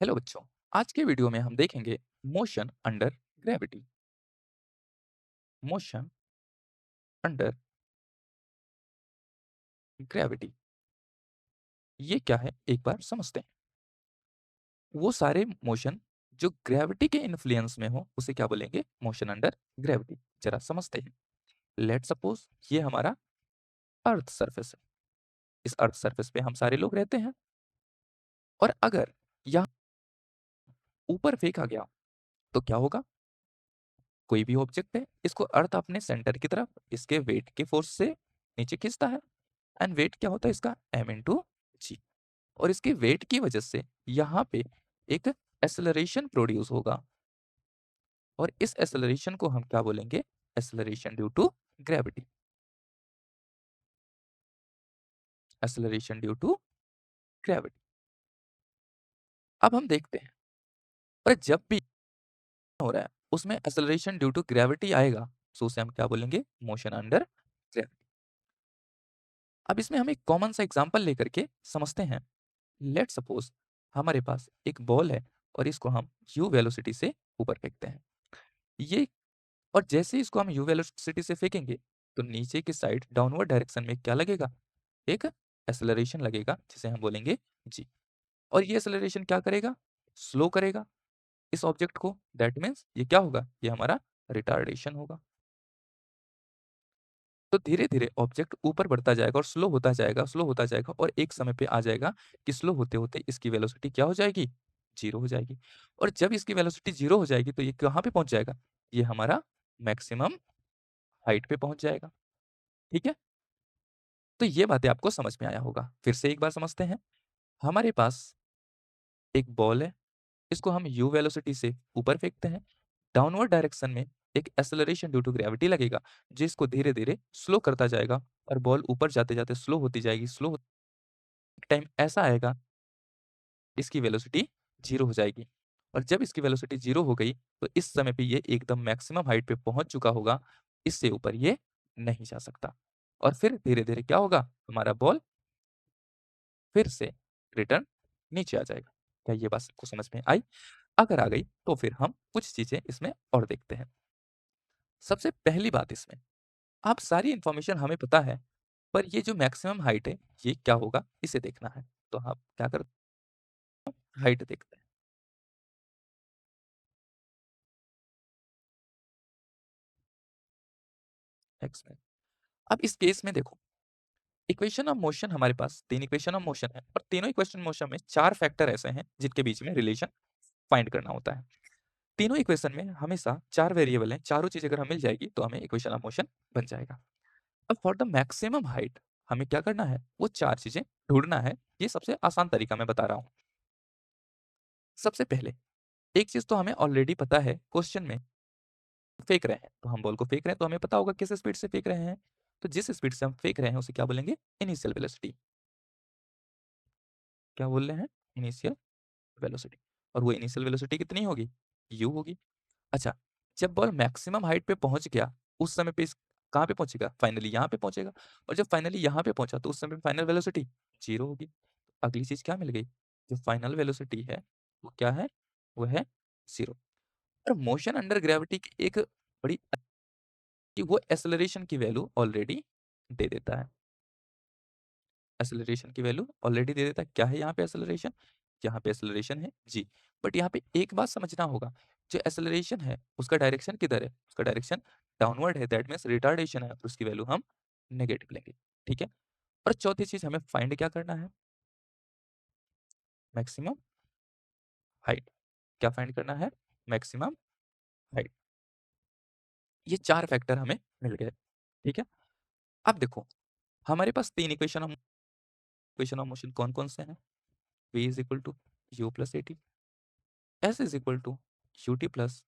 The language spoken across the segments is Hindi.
हेलो बच्चों। आज के वीडियो में हम देखेंगे motion under gravity. Motion under gravity ये क्या है एक बार समझते हैं। वो सारे मोशन जो ग्रेविटी के इन्फ्लुएंस में हो उसे क्या बोलेंगे? Motion under gravity. जरा समझते हैं। लेट सपोज ये हमारा अर्थ सरफेस है। इस अर्थ सरफेस पे हम सारे लोग रहते हैं और अगर यहाँ ऊपर फेंका गया तो क्या होगा? कोई भी ऑब्जेक्ट है, इसको अर्थ अपने सेंटर की तरफ इसके वेट के फोर्स से नीचे खींचता है। एंड वेट क्या होता है इसका? m इंटू जी। और इसके वेट की वजह से यहाँ पे एक एक्सेलरेशन प्रोड्यूस होगा और इस एक्सेलरेशन को हम क्या बोलेंगे? Acceleration due to gravity. Acceleration due to gravity. अब हम देखते हैं, पर जब भी हो रहा है उसमें एक्सेलरेशन ड्यू टू ग्रेविटी आएगा तो उसे हम क्या बोलेंगे? Motion under gravity. अब इसमें हम एक कॉमन सा एग्जांपल लेकर के समझते हैं। लेट सपोज हमारे पास एक बॉल है और इसको हम u वेलोसिटी से ऊपर फेंकते हैं। ये और जैसे ही इसको हम u वेलोसिटी से फेंकेंगे तो नीचे की साइड डाउनवर्ड डायरेक्शन में क्या लगेगा? एक एक्सेलरेशन लगेगा जिसे हम बोलेंगे g। और ये एक्सेलरेशन क्या करेगा? स्लो करेगा इस ऑब्जेक्ट को। दैट मीन्स ये क्या होगा? ये हमारा रिटार्डेशन होगा। तो धीरे-धीरे ऑब्जेक्ट ऊपर बढ़ता जाएगा और स्लो होता जाएगा और एक समय पे आ जाएगा कि स्लो होते-होते इसकी वेलोसिटी क्या हो जाएगी? 0 हो जाएगी। और जब इसकी वेलोसिटी 0 हो जाएगी तो ये कहाँ पे पहुँच जाएगा? ये हमारा मैक्सिमम हाइट पे पहुँच जाएगा। ठीक है? तो ये बातें आपको समझ में आया होगा। फिर से एक बार समझते हैं। हमारे पास एक बॉल है, इसको हम u वेलोसिटी से ऊपर फेंकते हैं। डाउनवर्ड डायरेक्शन में एक एक्सेलरेशन ड्यू टू ग्रेविटी लगेगा, जिसको धीरे-धीरे स्लो करता जाएगा और बॉल ऊपर जाते-जाते स्लो होती जाएगी। एक टाइम ऐसा आएगा, इसकी वेलोसिटी 0 हो जाएगी और जब इसकी वेलोसिटी 0 हो गई, तो इस समय पे ये एकदम मैक्सिमम हाइट पे पहुँच चुका होगा, इससे ऊपर ये नहीं जा सकता। और फिर धीरे-धीरे क्या होगा? हमारा बॉल फिर से रिटर्न नीचे आ जाएगा। क्या ये बात सबको समझ में आई? अगर आ गई, तो फिर हम कुछ चीज़ें इसमें और देखते हैं। सबसे पहली बात इसमें, आप सारी इन्फॉर्मेशन हमें पता है, पर ये जो मैक्सिमम हाइट है, ये क्या होगा? इसे देखना है। तो आप क्या करते हैं? हाइट देखते हैं। एक्स में। अब इस केस में देखो, इक्वेशन ऑफ मोशन हमारे पास 3 इक्वेशन ऑफ मोशन है और तीनों इक्वेशन मोशन में 4 फैक्टर ऐसे हैं, जिनके बीच में रिलेशन फाइंड करना होता है। तीनों इक्वेशन में हमेशा 4 वेरिएबल हैं, चारों चीज़ अगर हमें मिल जाएगी, तो हमें इक्वेशन ऑफ मोशन बन जाएगा। अब फॉर द मैक्सिमम हाइट हमें क्या करना है? वो 4 चीज़ें ढूँढना है। ये सबसे आसान तरीका मैं बता रहा हूँ। सबसे पहले एक चीज़ तो हमें ऑलरेडी पता है, क्वेश्चन में फेंक रहे हैं, तो हम बॉल को फेंक रहे हैं तो हमें पता होगा किस स्पीड से फेंक रहे हैं। तो जिस स्पीड से हम फेंक रहे हैं उसे क्या बोलेंगे? Initial velocity. क्या बोल रहे हैं? Initial velocity. और वो इनिशियल वेलोसिटी कितनी होगी? u होगी। अच्छा, जब बॉल मैक्सिमम हाइट पे पहुँच गया, उस समय पे इस कहाँ पे पहुँचेगा? फाइनली यहाँ पे पहुँचेगा और जब फाइनली यहाँ पे पहुँचा तो उस समय फाइनल वेलोसिटी 0 होगी। अगली चीज़ क्या मिल गई? जो फाइनल वेलोसिटी है, वो क्या है? वो है 0। और मोशन अंडर ग्रेविटी की एक बड़ी कि वो एक्सेलरेशन की वैल्यू ऑलरेडी दे देता है। एक्सेलरेशन की वैल्यू ऑलरेडी दे देता है। क्या है यहाँ पे एक्सेलरेशन? यहाँ पे एक्सेलरेशन है g। बट यहाँ पे एक बात समझना होगा, जो एक्सेलरेशन है उसका डायरेक्शन किधर है? उसका डायरेक्शन डाउनवर्ड है, दैट मीन्स रिटार्डेशन है और उसकी वैल्यू हम नेगेटिव लेंगे। ठीक है? और चौथी चीज़ हमें फाइंड क्या करना है? Maximum height. क्या फाइंड करना है? Maximum height. ये 4 फैक्टर हमें मिल गए। ठीक है? अब देखो, हमारे पास 3 इक्वेशन ऑफ मोशन कौन-कौन से हैं? v is equal to u plus at, s is equal to ut plus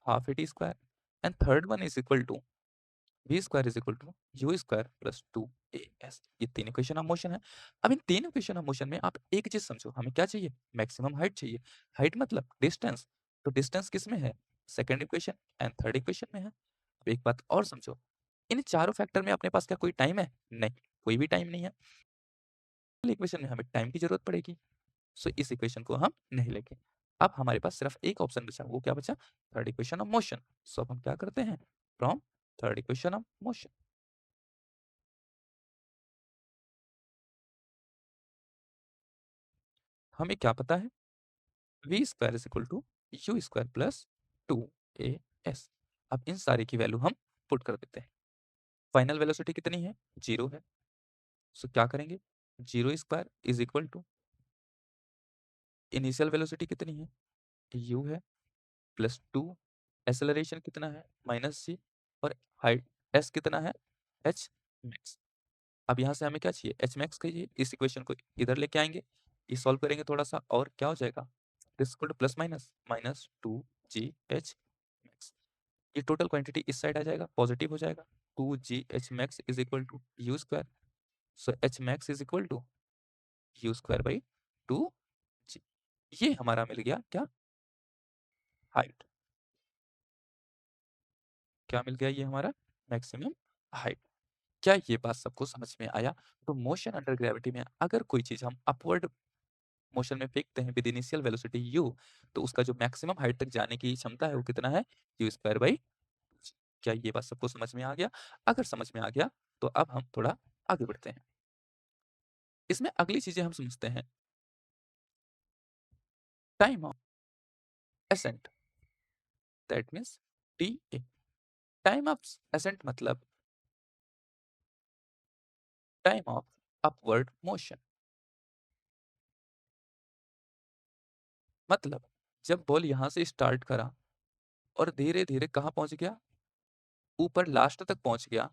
half at square and third one is equal to v square is equal to u square plus 2as। ये 3 इक्वेशन ऑफ मोशन है। अब इन 3 इक्वेशन ऑफ मोशन में आप एक चीज़ समझो, हमें क्या चाहिए? मैक्सिमम हाइट चाहिए। हाइट मतलब डिस्टेंस। तो डिस्टेंस किसमें है? Second equation and third equation में है। अब एक बात और समझो, इन चारों फैक्टर में अपने पास क्या कोई टाइम है? नहीं, कोई भी टाइम नहीं है। इक्वेशन में हमें टाइम की ज़रूरत पड़ेगी। सो इस इक्वेशन को हम नहीं लेंगे। अब हमारे पास सिर्फ एक ऑप्शन बचा, वो क्या बचा? Third equation of motion. So अब हम क्या करते हैं? From third equation of motion हमें क्या पता है? V square is equal to u square plus 2as। अब इन सारे की वैल्यू हम पुट कर देते हैं। फाइनल वेलोसिटी कितनी है? 0 है। सो क्या करेंगे? 0 square is equal to initial velocity कितनी है? u है प्लस 2, एक्सेलरेशन कितना है? माइनस जी, और हाइट s कितना है? h max. अब यहाँ से हमें क्या चाहिए? h मैक्स चाहिए। इस इक्वेशन को इधर लेके आएंगे, ये सॉल्व करेंगे थोड़ा सा, और क्या हो जाएगा? This equal to plus minus minus 2gh max. ये टोटल क्वांटिटी इस साइड आ जाएगा, पॉजिटिव हो जाएगा। 2gh max is equal to u square. So h max is equal to u square by 2g। ये हमारा मिल गया क्या? हाइट। क्या मिल गया? ये हमारा मैक्सिमम हाइट। क्या ये बात सबको समझ में आया? तो मोशन अंडर ग्रेविटी में अगर कोई चीज़ हम अपवर्ड मोशन में फेंकते हैं विद इनिशियल वेलोसिटी u, तो उसका जो मैक्सिमम हाइट तक जाने की क्षमता है वो कितना है? You square by. क्या ये बात सबको समझ में आ गया? अगर समझ में आ गया तो अब हम थोड़ा आगे बढ़ते हैं। इसमें अगली चीजें हम समझते हैं। Time of accent, that means T A. Time of accent मतलब टाइम ऑफ अपवर्ड मोशन। मतलब जब बॉल यहां से स्टार्ट करा और धीरे धीरे कहाँ पहुंच गया? ऊपर लास्ट तक पहुंच गया,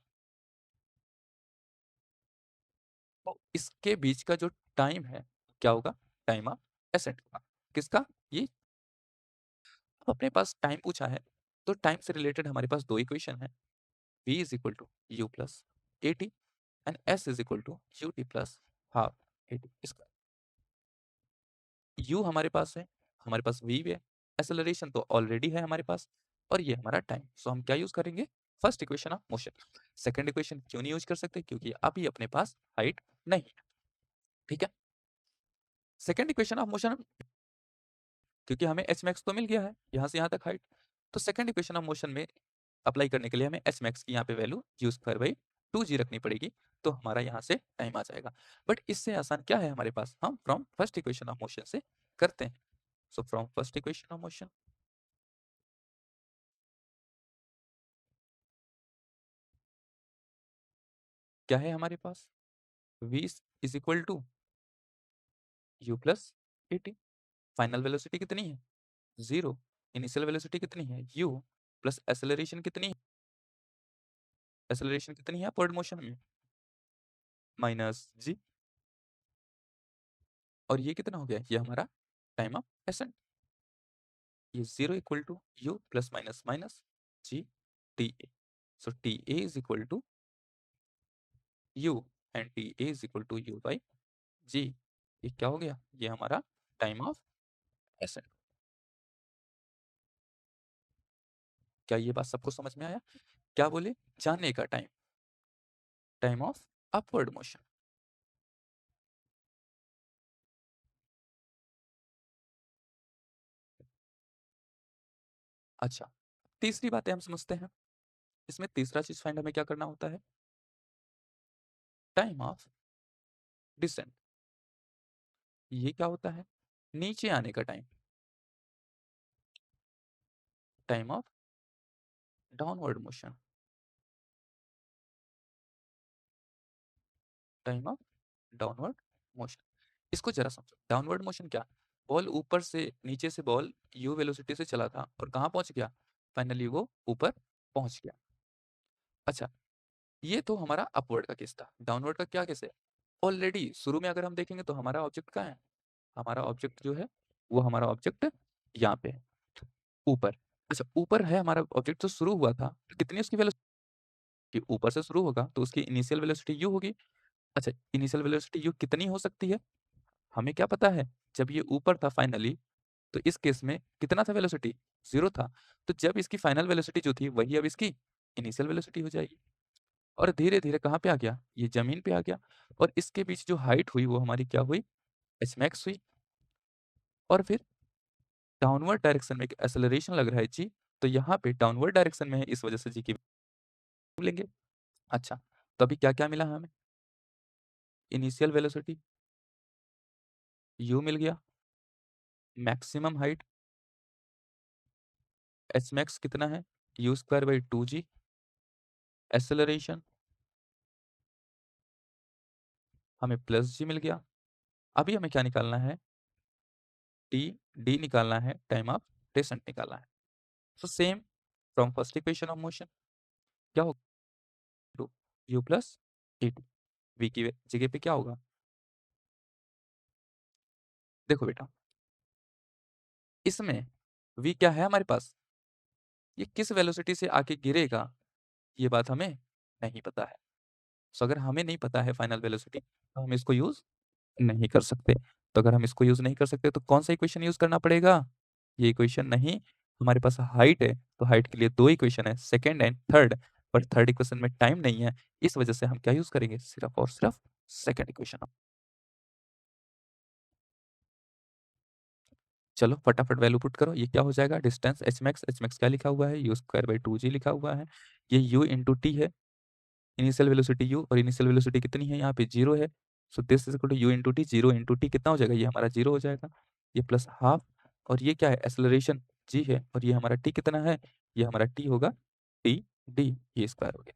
तो इसके बीच का जो टाइम है क्या होगा? टाइम ऑफ एसेंट का। किसका? ये अपने पास टाइम पूछा है, तो टाइम से रिलेटेड हमारे पास दो इक्वेशन है। v is equal to u plus a t and s is equal to u t plus half a t. इसका u हमारे पास है, हमारे पास v भी है, एक्सेलरेशन तो ऑलरेडी है हमारे पास, और ये हमारा टाइम। सो हम क्या यूज करेंगे? First equation of motion. Second equation क्यों नहीं यूज कर सकते? क्योंकि अभी अपने पास हाइट नहीं है। ठीक है, सेकंड इक्वेशन ऑफ मोशन, क्योंकि हमें एच मैक्स तो मिल गया है यहाँ से यहाँ तक हाइट, तो सेकंड इक्वेशन ऑफ मोशन में अप्लाई करने के लिए हमें एच मैक्स की यहाँ पे value you square by 2g रखनी पड़ेगी, तो हमारा यहाँ से टाइम आ जाएगा। बट इससे आसान क्या है हमारे पास? हम from first equation of motion से करते हैं। So from first equation of motion क्या है हमारे पास? v is equal to u plus a t. Final velocity कितनी है? 0। इनिशियल वेलोसिटी कितनी है? u प्लस एक्सेलरेशन कितनी है? एक्सेलरेशन कितनी है अपवर्ड मोशन में? माइनस जी। और ये कितना हो गया? ये हमारा टाइम ऑफ एसेंट। ये 0 equal to u plus minus minus g t a. So t a is equal to u and t a is equal to u by g. ये क्या हो गया? ये हमारा टाइम ऑफ एसेंट। क्या ये बात सबको समझ में आया? क्या बोले? जाने का time, time of upward motion. अच्छा, तीसरी बातें हम समझते हैं। इसमें तीसरा चीज फाइंड हमें क्या करना होता है? Time of descent. ये क्या होता है? नीचे आने का time, time of downward motion, time of downward motion. इसको जरा समझो, डाउनवर्ड मोशन क्या? बॉल ऊपर से नीचे से बॉल यू वेलोसिटी से चला था और कहाँ पहुंच गया? फाइनली वो ऊपर पहुंच गया। अच्छा, ये तो हमारा अपवर्ड का केस था। डाउनवर्ड का क्या केस है? ऑलरेडी शुरू में अगर हम देखेंगे तो हमारा ऑब्जेक्ट कहाँ है? हमारा ऑब्जेक्ट जो है वो हमारा ऑब्जेक्ट यहाँ पे है, ऊपर। अच्छा, ऊपर है हमारा ऑब्जेक्ट जो शुरू हुआ था, तो कितनी उसकी वेलोसिटी? ऊपर से शुरू होगा तो उसकी इनिशियल वेलोसिटी यू होगी। अच्छा, इनिशियल वेलोसिटी यू कितनी हो सकती है? हमें क्या पता है? जब ये ऊपर था फाइनली, तो इस केस में कितना था वेलोसिटी? 0 था। तो जब इसकी फाइनल वेलोसिटी जो थी वही अब इसकी इनिशियल वेलोसिटी हो जाएगी। और धीरे-धीरे कहाँ पे आ गया? ये ज़मीन पे आ गया, और इसके बीच जो हाइट हुई वो हमारी क्या हुई? एच मैक्स हुई। और फिर डाउनवर्ड डायरेक्शन में एक एक्सेलरेशन लग रहा है जी, तो यहाँ पे डाउनवर्ड डायरेक्शन में है, इस वजह से जी की वैल्यू लेंगे। अच्छा, तो अभी क्या-क्या मिला हमें? इनिशियल वेलोसिटी u मिल गया, मैक्सिमम हाइट h max कितना है? u²/2g, एक्सेलरेशन हमें प्लस g मिल गया। अभी हमें क्या निकालना है? t, d निकालना है, टाइम ऑफ डेसेंट निकालना है। So same from first equation of motion क्या होगा? To u plus at, v की जगह पे क्या होगा? देखो बेटा, इसमें v क्या है हमारे पास? ये किस वेलोसिटी से आके गिरेगा, ये बात हमें नहीं पता है। सो अगर हमें नहीं पता है फाइनल वेलोसिटी, तो हम इसको यूज़ नहीं कर सकते। तो अगर हम इसको यूज़ नहीं कर सकते, तो कौन-सा इक्वेशन यूज़ करना पड़ेगा? ये इक्वेशन नहीं, हमारे पास हाइट है, तो हाइट के लिए 2 इक्वेशन है, सेकंड एंड थर्ड, पर थर्ड इक्वेशन में टाइम नहीं है, इस वजह से हम क्या यूज़ करेंगे? सिर्फ और सिर्फ सेकंड इक्वेशन। चलो फटाफट वैल्यू पुट करो, ये क्या हो जाएगा? डिस्टेंस एच मैक्स क्या लिखा हुआ है? u²/2g लिखा हुआ है। ये u इंटू टी है, इनिशियल वेलोसिटी u और इनिशियल वेलोसिटी कितनी है? यहाँ पे 0 है। So this is equal to u into t, 0 into t कितना हो जाएगा? ये हमारा 0 हो जाएगा। ये प्लस हाफ और ये क्या है? एक्सेलरेशन g है और ये हमारा t कितना है? ये हमारा t होगा टी डी, ये स्क्वायर हो गया।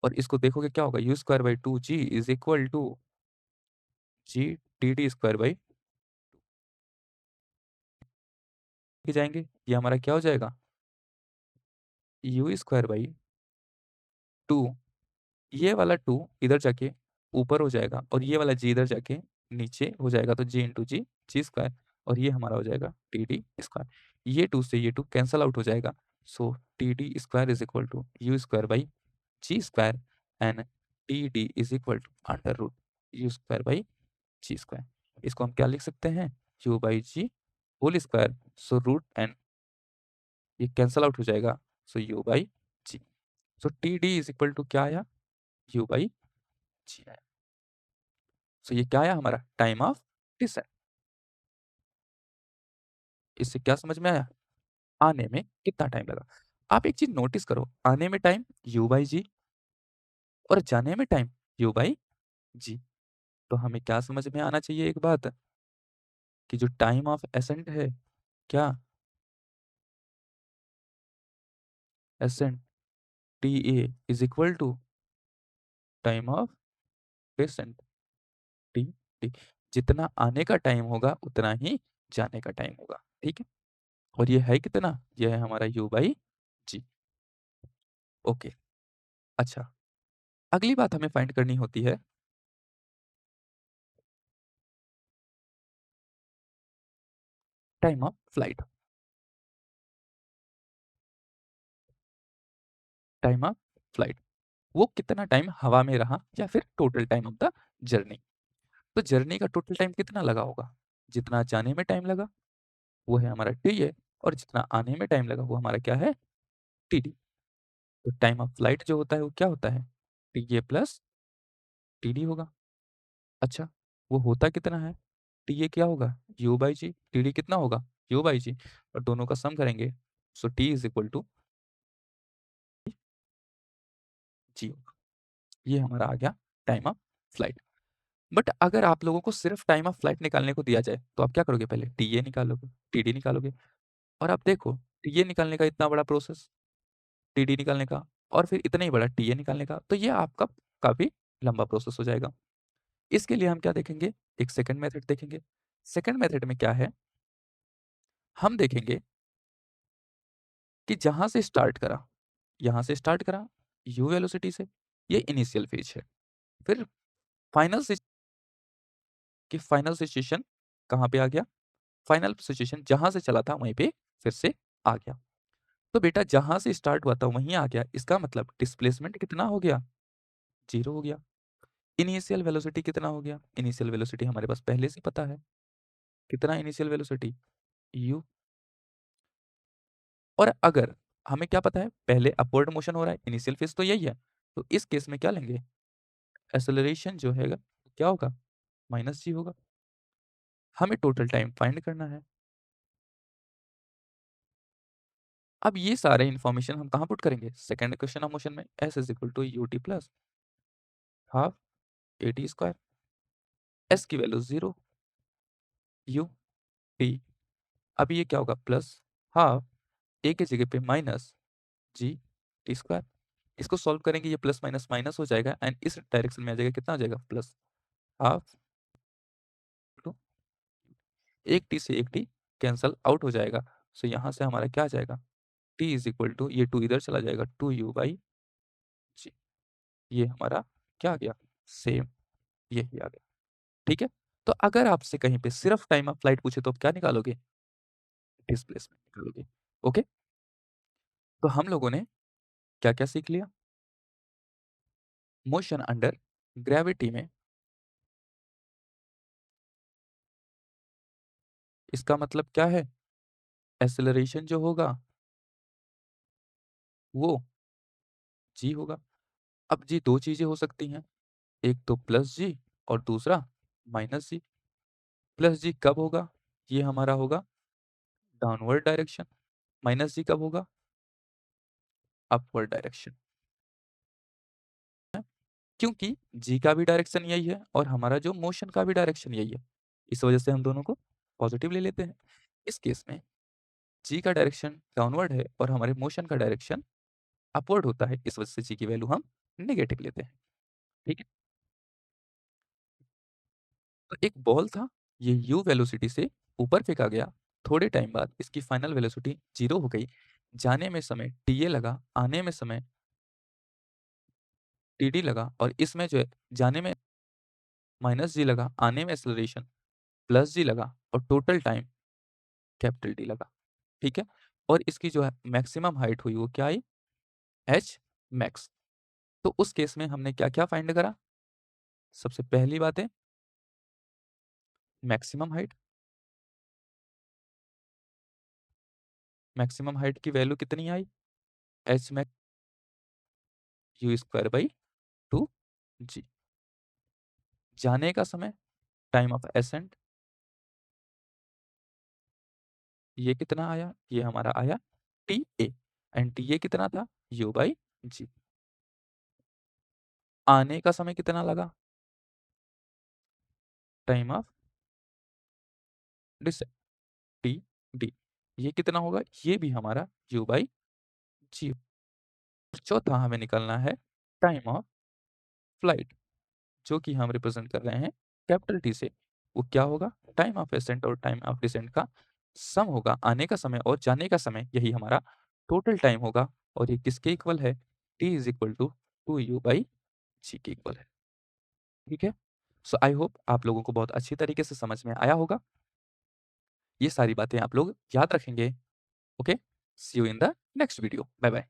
और इसको देखोगे क्या होगा? u²/2g is equal to g t d square by जाएंगे, ये हमारा क्या हो जाएगा? u²/2, ये वाला 2 इधर जाके ऊपर हो जाएगा और ये वाला g इधर जाके नीचे हो जाएगा, तो g इंटू जी, जी स्क्वायर और ये हमारा हो जाएगा टी डी स्क्वायर। ये 2 से ये 2 कैंसल आउट हो जाएगा। So t d square is equal to u²/g square and t d is equal to under root u²/g square. इसको हम क्या लिख सकते हैं? u/g whole square, so root and ये कैंसल आउट हो जाएगा, so u/g। So t d is equal to क्या आया? u/g आया। सो ये क्या आया हमारा? Time of descent. इससे क्या समझ में आया? आने में कितना टाइम लगा? आप एक चीज़ नोटिस करो, आने में टाइम u/g और जाने में टाइम u/g। तो हमें क्या समझ में आना चाहिए एक बात, कि जो टाइम ऑफ एसेंट है, क्या ascent TA is equal to time of descent t. जितना आने का टाइम होगा, उतना ही जाने का टाइम होगा। ठीक है? और ये है कितना? ये है हमारा u/g। ओके, अच्छा, अगली बात हमें फाइंड करनी होती है time of flight. Time of flight, वो कितना टाइम हवा में रहा या फिर total time of the journey. तो जर्नी का टोटल टाइम कितना लगा होगा? जितना जाने में टाइम लगा, वो है हमारा टी है और जितना आने में टाइम लगा, वो हमारा क्या है? टीडी। तो टाइम ऑफ फ्लाइट जो होता है, वो क्या होता है? टीए प्लस टीडी होगा। अच्छा, वो होता कितना है? टीए क्या होगा? u/g। टीडी कितना होगा? u/g। और दोनों का सम करेंगे, so T is equal to जी होगा। ये हमारा आ गया टाइम ऑफ फ्लाइट। बट अगर आप लोगों को सिर्फ टाइम ऑफ फ्लाइट निकालने को दिया जाए, तो आप क्या करोगे? पहले टीए निकालोगे, टीडी निकालोगे और आप देखो, टीए निकालने का इतना बड़ा प्रोसेस, टीडी निकालने का और फिर इतना ही बड़ा टीए निकालने का, तो ये आपका काफ़ी लंबा प्रोसेस हो जाएगा। इसके लिए हम क्या देखेंगे? एक सेकंड मेथड देखेंगे। सेकंड मेथड में क्या है? हम देखेंगे कि जहाँ से स्टार्ट करा, यहाँ से स्टार्ट करा u वेलोसिटी से, ये इनिशियल फेज है। फिर फाइनल सिच कि फाइनल सिचुएशन कहाँ पे आ गया? फाइनल सिचुएशन जहाँ से चला था वहीं पे फिर से आ गया। तो बेटा जहाँ से स्टार्ट हुआ था वहीं आ गया, इसका मतलब डिस्प्लेसमेंट कितना हो गया? 0 हो गया। इनिशियल वेलोसिटी कितना हो गया? इनिशियल वेलोसिटी हमारे पास पहले से पता है। कितना इनिशियल वेलोसिटी? u। और अगर हमें क्या पता है? पहले अपवर्ड मोशन हो रहा है, इनिशियल फेज तो यही है। तो इस केस में क्या लेंगे? एक्सेलरेशन जो है क्या होगा? -g होगा। हमें टोटल टाइम फाइंड करना है। अब ये सारे इन्फॉर्मेशन हम कहाँ पुट करेंगे? सेकंड इक्वेशन ऑफ मोशन में s is equal to ut plus half at square, s की वैल्यू 0, u t। अब ये क्या होगा? प्लस हाफ a की जगह पे माइनस g t स्क्वायर। इसको सॉल्व करेंगे, ये प्लस माइनस माइनस हो जाएगा एंड इस डायरेक्शन में आ जाएगा, कितना आ जाएगा? प्लस हाफ टू, एक टी से एक टी कैंसल आउट हो जाएगा। सो यहाँ से हमारा क्या आ जाएगा? t इज़ इक्वल टू, ये 2 इधर चला जाएगा, 2u बाई जी। ये हमारा क्या आ गया? सेम यही आ गया। ठीक है? तो अगर आपसे कहीं पे सिर्फ टाइम ऑफ फ्लाइट पूछे तो आप क्या निकालोगे? डिस्प्लेसमेंट निकालोगे। ओके? तो हम लोगों ने क्या-क्या सीख लिया? मोशन अंडर ग्रेविटी में इसका मतलब क्या है? एक्सेलरेशन जो होगा वो g होगा। अब जी 2 चीज़ें हो सकती हैं, एक तो प्लस g और दूसरा माइनस g। प्लस जी कब होगा? ये हमारा होगा डाउनवर्ड डायरेक्शन। माइनस जी कब होगा? Upward direction. क्योंकि जी का भी डायरेक्शन यही है और हमारा जो मोशन का भी डायरेक्शन यही है। इस वजह से हम दोनों को पॉजिटिव ले लेते हैं। इस केस में जी का डायरेक्शन डाउनवर्ड है और हमारे मोशन का डायरेक्शन अपवर्ड होता है। इस वजह से जी की वैल्यू हम नेगेटिव लेते हैं। ठीक है? तो एक बॉल था, ये यू वेलोसिटी से ऊपर फेंका गया। थोड़े टाइम बाद इसकी फाइनल वेलोसिटी 0 हो गई। जाने में समय टीए लगा, आने में समय टीडी लगा और इसमें जो है जाने में माइनस जी लगा, आने में एक्सेलरेशन प्लस जी लगा और टोटल टाइम कैपिटल डी लगा। ठीक है? और इसकी जो है मैक्सिमम हाइट हुई वो क्या आई? H max. तो उस केस में हमने क्या-क्या फाइंड करा? सबसे पहली बात है मैक्सिमम हाइट। मैक्सिमम हाइट की वैल्यू कितनी आई? H max u square by 2 g. जाने का समय टाइम ऑफ एसेंट ये कितना आया? ये हमारा आया t a and t a कितना था? U by g. आने का समय कितना लगा? Time of descent t d. ये कितना होगा? ये भी हमारा यू बाई जी। चौथा हमें निकालना है टाइम ऑफ फ्लाइट, जो कि हम रिप्रेजेंट कर रहे हैं कैपिटल टी से। वो क्या होगा? टाइम ऑफ एसेंट और टाइम ऑफ डिसेंट का सम होगा। आने का समय और जाने का समय यही हमारा टोटल टाइम होगा और ये किसके इक्वल है? T is equal to 2u by g के इक्वल है। ठीक है? सो आई होप आप लोगों को बहुत अच्छी तरीके से समझ में आया होगा। ये सारी बातें आप लोग याद रखेंगे। Okay? See you in the next video. Bye bye.